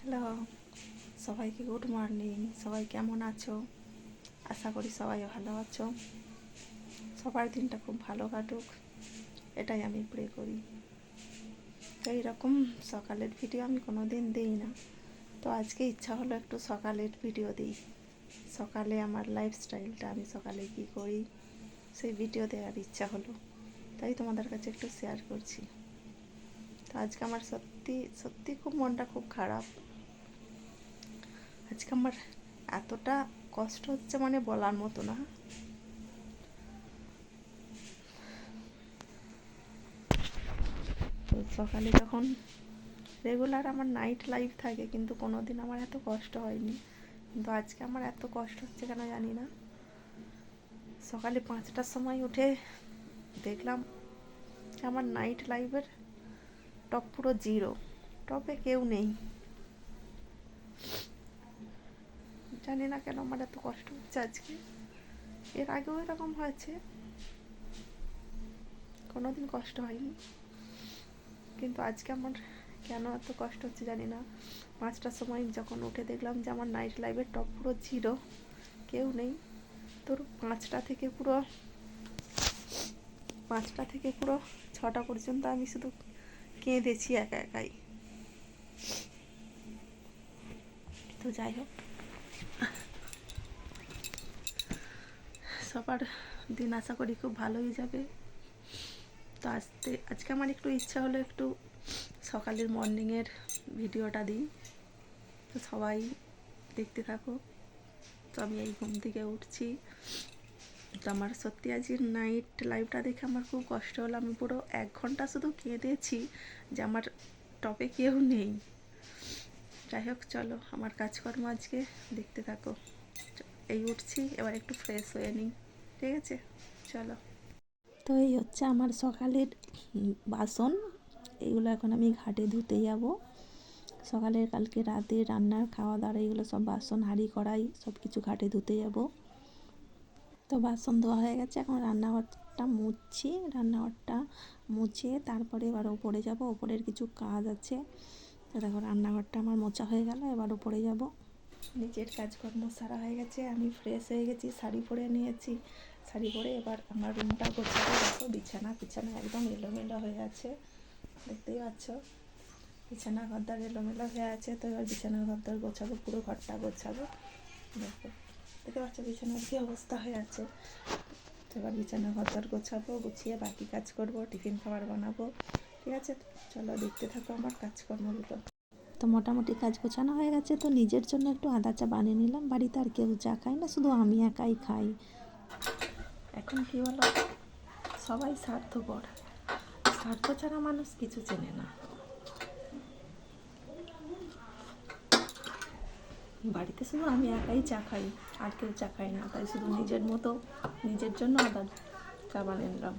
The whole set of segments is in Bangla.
হ্যালো, সবাইকে গুড মর্নিং। সবাই কেমন আছো? আশা করি সবাই ভালো আছো। সবার দিনটা খুব ভালো কাটুক, এটাই আমি প্রে করি। তো এইরকম সকালের ভিডিও আমি কোনো দিন দিই না, তো আজকে ইচ্ছা হলো একটু সকালের ভিডিও দিই। সকালে আমার লাইফস্টাইলটা, আমি সকালে কী করি সেই ভিডিও দেওয়ার ইচ্ছা হলো, তাই তোমাদের কাছে একটু শেয়ার করছি। তো আজকে আমার সত্যি সত্যি খুব মনটা খুব খারাপ। আজকে আমার এতটা কষ্ট হচ্ছে, মানে বলার মতো না। তো সকালে যখন রেগুলার আমার নাইট লাইফ থাকে, কিন্তু কোনো দিন আমার এত কষ্ট হয়নি, কিন্তু আজকে আমার এত কষ্ট হচ্ছে কেন জানি না। সকালে 5টার সময় উঠে দেখলাম আমার নাইট লাইফের টপ পুরো জিরো, টপে কেউ নেই। জানি না কেন আমার এত কষ্ট হচ্ছে আজকে। এর আগেও এরকম হয়েছে, কোনো দিন কষ্ট হয়নি, কিন্তু আজকে আমার কেন এত কষ্ট হচ্ছে জানি না। 5টার সময় যখন উঠে দেখলাম যে আমার নাইট লাইফের টপ পুরো জিরো, কেউ নেই। তোর 5টা থেকে পুরো 6টা পর্যন্ত আমি শুধু কেঁদেছি একা একাই। তো যাই হোক, সবার দিন আশা করি খুব ভালোই যাবে। তো আজকে আমার একটু ইচ্ছা হলো একটু সকালের মর্নিংয়ের ভিডিওটা দিই, তো সবাই দেখতে থাকো। তো আমি এই ঘুম থেকে উঠছি, তো আমার সত্যি আজকের নাইট লাইফটা দেখে আমার খুব কষ্ট হলো। আমি পুরো 1 ঘন্টা শুধু কেঁদেছি যে আমার টপে কেউ নেই। যাই হোক, চলো আমার কাজকর্ম আজকে দেখতে থাকো। এই উঠছি, এবার একটু ফ্রেশ হয়ে নিই, ঠিক আছে? চলো। তো এই হচ্ছে আমার সকালের বাসন, এইগুলো এখন আমি ঘাটে ধুতে যাব। সকালের কালকে রাতে রান্নার খাওয়া দাওয়া এইগুলো সব বাসন হাঁড়ি কড়াই সব কিছু ঘাটে ধুতে যাব। তো বাসন ধোয়া হয়ে গেছে, এখন রান্নাঘরটা মুছে তারপরে এবার ওপরে যাব। ওপরের কিছু কাজ আছে। তো দেখো, রান্নাঘরটা আমার মোছা হয়ে গেল, এবার ওপরে যাব। নিজের কাজকর্ম সারা হয়ে গেছে, আমি ফ্রেশ হয়ে গেছি, শাড়ি পরে নিয়েছি। শাড়ি পরে এবার আমার রুমটা গোছাবো। দেখো, বিছানা একদম এলোমেলো হয়ে আছে, দেখতেই পাচ্ছ। বিছানা ঘরদার এলোমেলো হয়ে আছে, তো এবার বিছানা ঘরদার গোছাবো, পুরো ঘরটা গোছাবো। দেখতে পাচ্ছ বিছানার কী অবস্থা হয়ে আছে। তো এবার বিছানা ঘরদার গোছাবো, গুছিয়ে বাকি কাজ করব, টিফিন খাবার বানাবো, ঠিক আছে? চলো দেখতে থাকো আমার কাজকর্মগুলো। তো মোটামুটি কাজ গোছানো হয়ে গেছে, তো নিজের জন্য একটু আদা চা বানিয়ে নিলাম। বাড়িতে আর কেউ চা খায় না, শুধু আমি একাই খাই। এখন কী বলো, সবাই স্বার্থপর, স্বার্থ ছাড়া মানুষ কিছু চেনে না। বাড়িতে শুধু আমি একাই চা খাই, আর কেউ চা খাই না, তাই শুধু নিজের মতো নিজের জন্য আদা চা বানিয়ে নিলাম।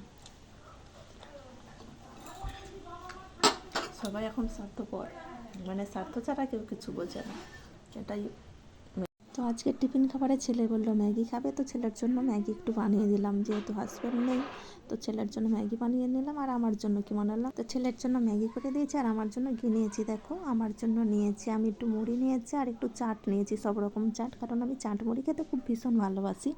সবাই এখন স্বার্থপর, মানে স্বার্থ ছাড়া কেউ কিছু বোঝে না, এটাই। তো আজকে টিফিন খাবারে ছেলে বললো ম্যাগি খাবে, তো ছেলের জন্য ম্যাগি একটু বানিয়ে দিলাম। যেহেতু হাজব্যান্ড নেই, তো ছেলের জন্য ম্যাগি বানিয়ে নিলাম। আর আমার জন্য কি বানালাম, তো ছেলের জন্য ম্যাগি করে দিয়েছি, আর আমার জন্য ঘি নিয়েছি। দেখো, আমার জন্য নিয়েছি আমি একটু মুড়ি নিয়েছি আর একটু চাট নিয়েছি, সব রকম চাট, কারণ আমি চাট মুড়ি খেতে খুব ভীষণ ভালোবাসি।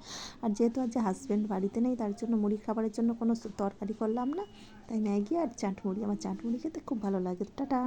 আর যেহেতু আজ হাজব্যান্ড বাড়িতে নেই, তার জন্য মুড়ি খাবারের জন্য কোনো তরকারি করলাম না, তাই ম্যাগি আর চাট মুড়ি। আমার চাট মুড়ি খেতে খুব ভালো লাগে। টাটা।